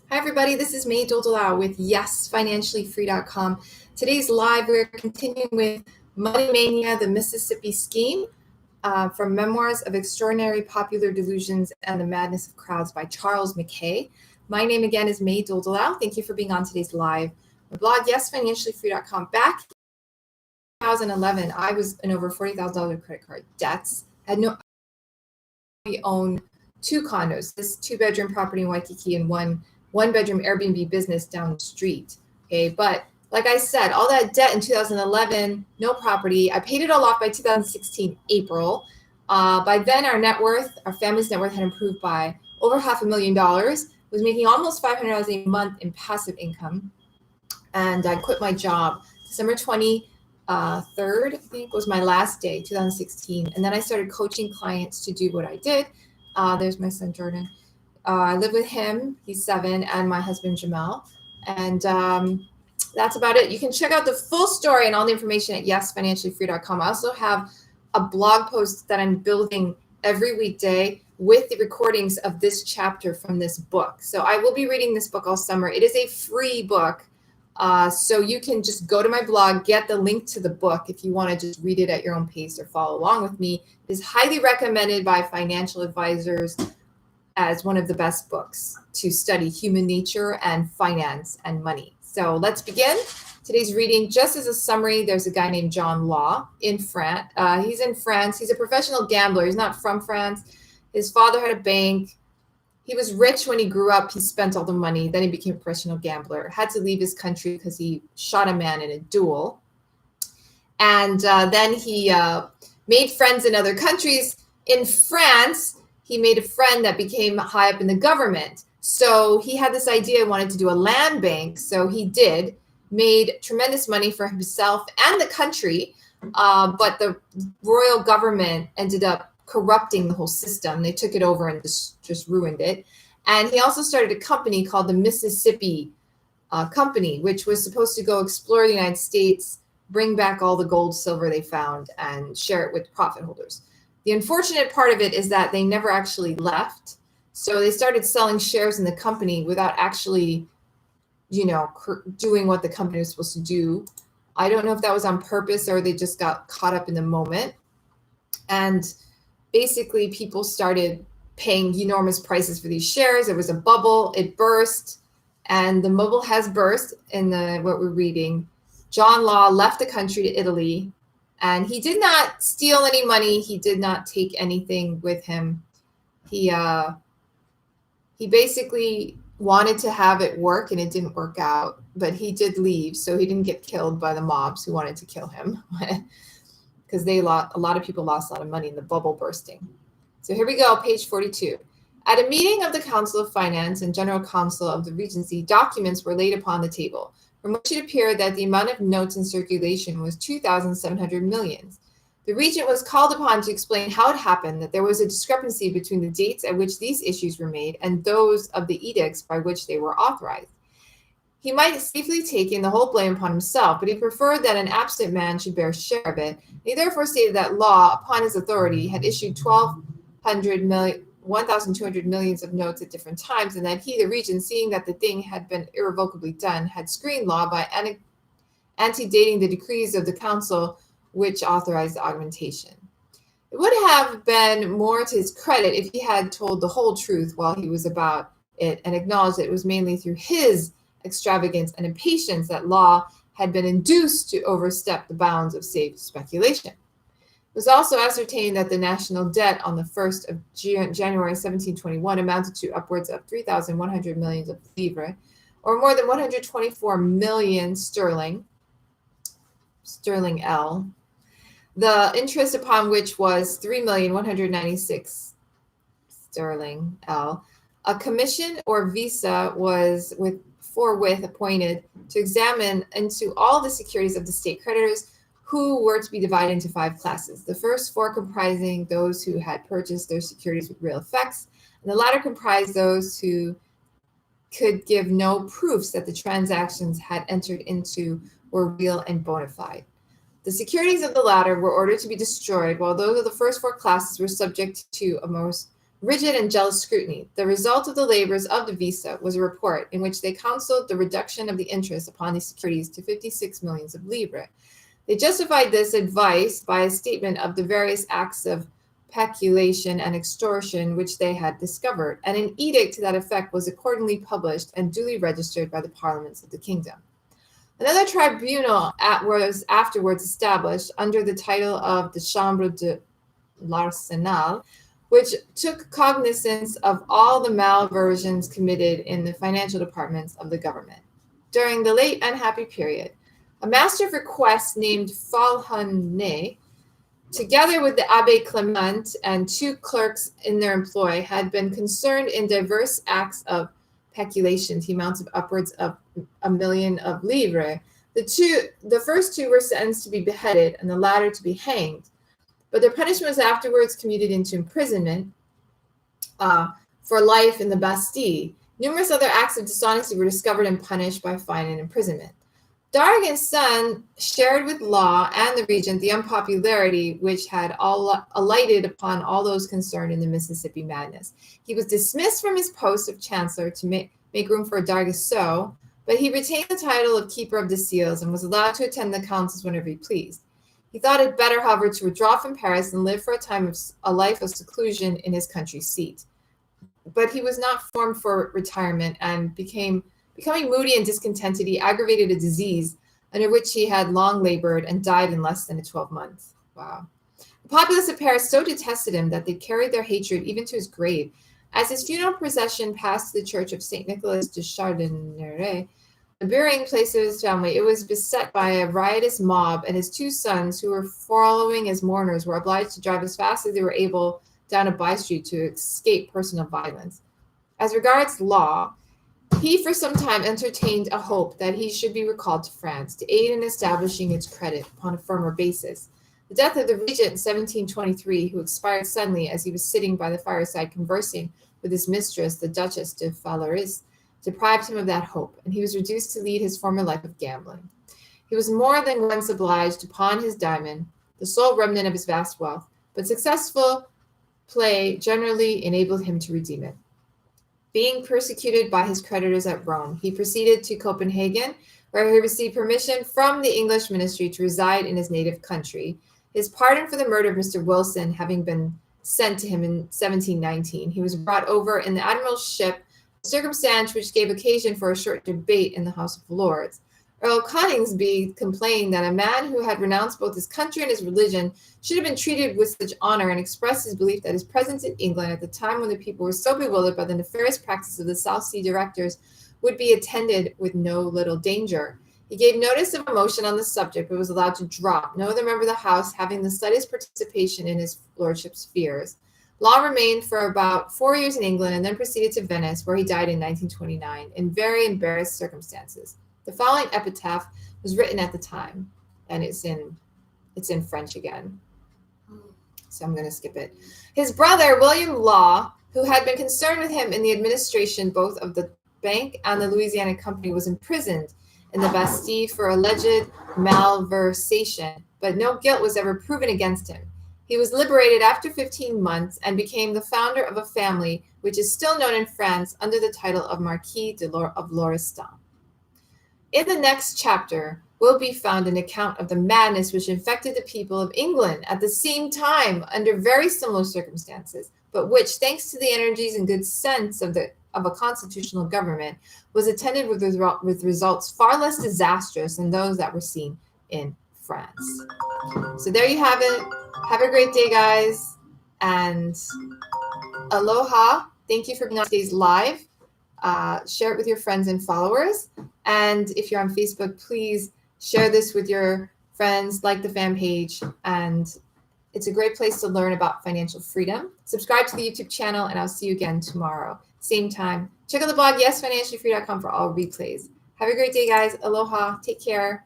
Hi, everybody. This is May Doldalau with YesFinanciallyFree.com. Today's live, we're continuing with Money Mania, the Mississippi Scheme, from Memoirs of Extraordinary Popular Delusions and the Madness of Crowds by Charles Mackay. My name again is May Doldalau. Thank you for being on today's live. My blog, YesFinanciallyFree.com. Back in 2011, I was in over $40,000 credit card debts. We own two condos, this two-bedroom property in Waikiki and one-bedroom Airbnb business down the street. Okay, but like I said, all that debt in 2011, no property. I paid it all off by 2016 April. By then, our family's net worth had improved by over $500,000. Was making almost $500 a month in passive income, and I quit my job December 23rd, I think was my last day, 2016. And then I started coaching clients to do what I did. There's my son, Jordan. I live with him. He's 7, and my husband, Jamel. And that's about it. You can check out the full story and all the information at YesFinanciallyFree.com. I also have a blog post that I'm building every weekday with the recordings of this chapter from this book. So I will be reading this book all summer. It is a free book. So you can just go to my blog, get the link to the book if you want to just read it at your own pace or follow along with me. It is highly recommended by financial advisors as one of the best books to study human nature and finance and money. So let's begin. Today's reading, just as a summary, there's a guy named John Law in France. He's in France. He's a professional gambler. He's not from France. His father had a bank. He was rich when he grew up. He spent all the money. Then he became a professional gambler. Had to leave his country because he shot a man in a duel. And then he made friends in other countries. In France, he made a friend that became high up in the government. So he had this idea, wanted to do a land bank. So he did, made tremendous money for himself and the country. But the royal government ended up corrupting the whole system. They took it over and just ruined it. And he also started a company called the Mississippi Company, which was supposed to go explore the United States, bring back all the gold, silver they found, and share it with profit holders. The unfortunate part of it is that they never actually left. So they started selling shares in the company without actually, doing what the company was supposed to do. I don't know if that was on purpose or they just got caught up in the moment. And basically, people started paying enormous prices for these shares. There was a bubble. It burst. And the bubble has burst in what we're reading. John Law left the country to Italy. And he did not steal any money. He did not take anything with him. He basically wanted to have it work, and it didn't work out. But he did leave, so he didn't get killed by the mobs who wanted to kill him. Because a lot of people lost a lot of money in the bubble bursting. So here we go, page 42. At a meeting of the Council of Finance and General Council of the Regency, documents were laid upon the table, from which it appeared that the amount of notes in circulation was 2,700 millions. The regent was called upon to explain how it happened that there was a discrepancy between the dates at which these issues were made and those of the edicts by which they were authorized. He might have safely taken the whole blame upon himself, but he preferred that an absent man should bear a share of it. He therefore stated that Law, upon his authority, had issued 1,200 millions of notes at different times, and that he, the regent, seeing that the thing had been irrevocably done, had screened Law by antedating the decrees of the council which authorized the augmentation. It would have been more to his credit if he had told the whole truth while he was about it and acknowledged that it was mainly through his extravagance and impatience that Law had been induced to overstep the bounds of safe speculation. It was also ascertained that the national debt on the 1st of January 1721 amounted to upwards of 3,100 millions of livres, or more than 124 million sterling L, the interest upon which was 3,196 sterling L. A commission or visa was forthwith appointed to examine into all the securities of the state creditors, who were to be divided into 5 classes. The first 4 comprising those who had purchased their securities with real effects, and the latter comprised those who could give no proofs that the transactions had entered into were real and bona fide. The securities of the latter were ordered to be destroyed, while those of the first 4 classes were subject to a most rigid and jealous scrutiny. The result of the labors of the visa was a report in which they counseled the reduction of the interest upon these securities to 56 millions of livre. They justified this advice by a statement of the various acts of peculation and extortion which they had discovered, and an edict to that effect was accordingly published and duly registered by the parliaments of the kingdom. Another tribunal was afterwards established under the title of the Chambre de l'Arsenal, which took cognizance of all the malversions committed in the financial departments of the government. During the late unhappy period, a master of requests named Falhonet, together with the Abbé Clement and two clerks in their employ, had been concerned in diverse acts of peculation to amounts of upwards of 1 million of livres. The first two were sentenced to be beheaded and the latter to be hanged, but their punishment was afterwards commuted into imprisonment for life in the Bastille. Numerous other acts of dishonesty were discovered and punished by fine and imprisonment. D'Argen's son shared with Law and the regent the unpopularity which had alighted upon all those concerned in the Mississippi madness. He was dismissed from his post of chancellor to make room for D'Argenceau, but he retained the title of keeper of the seals and was allowed to attend the councils whenever he pleased. He thought it better, however, to withdraw from Paris and live for a time of a life of seclusion in his country seat. But he was not formed for retirement, and becoming moody and discontented, he aggravated a disease under which he had long labored and died in less than 12 months. Wow. The populace of Paris so detested him that they carried their hatred even to his grave. As his funeral procession passed the church of St. Nicholas de Chardonneret, the burying place of his family, it was beset by a riotous mob, and his two sons, who were following as mourners, were obliged to drive as fast as they were able down a by-street to escape personal violence. As regards Law, he for some time entertained a hope that he should be recalled to France to aid in establishing its credit upon a firmer basis. The death of the regent in 1723, who expired suddenly as he was sitting by the fireside conversing with his mistress, the Duchess de Valois, deprived him of that hope, and he was reduced to lead his former life of gambling. He was more than once obliged to pawn his diamond, the sole remnant of his vast wealth, but successful play generally enabled him to redeem it. Being persecuted by his creditors at Rome, he proceeded to Copenhagen, where he received permission from the English ministry to reside in his native country. His pardon for the murder of Mr. Wilson having been sent to him in 1719, he was brought over in the admiral's ship, a circumstance which gave occasion for a short debate in the House of Lords. Earl Coningsby complained that a man who had renounced both his country and his religion should have been treated with such honor, and expressed his belief that his presence in England at the time when the people were so bewildered by the nefarious practices of the South Sea directors would be attended with no little danger. He gave notice of a motion on the subject, but was allowed to drop, no other member of the House having the slightest participation in his lordship's fears. Law remained for about 4 years in England and then proceeded to Venice, where he died in 1929 in very embarrassed circumstances. The following epitaph was written at the time, and it's in French again, so I'm going to skip it. His brother, William Law, who had been concerned with him in the administration both of the bank and the Louisiana Company, was imprisoned in the Bastille for alleged malversation, but no guilt was ever proven against him. He was liberated after 15 months and became the founder of a family which is still known in France under the title of Marquis of Lauriston. In the next chapter will be found an account of the madness which infected the people of England at the same time under very similar circumstances, but which, thanks to the energies and good sense of a constitutional government, was attended with results far less disastrous than those that were seen in France. So there you have it. Have a great day, guys, and aloha. Thank you for being on today's live. Share it with your friends and followers. And if you're on Facebook, please share this with your friends, like the fan page, and it's a great place to learn about financial freedom. Subscribe to the YouTube channel, and I'll see you again tomorrow, same time. Check out the blog, yesfinanciallyfree.com, for all replays. Have a great day, guys. Aloha. Take care.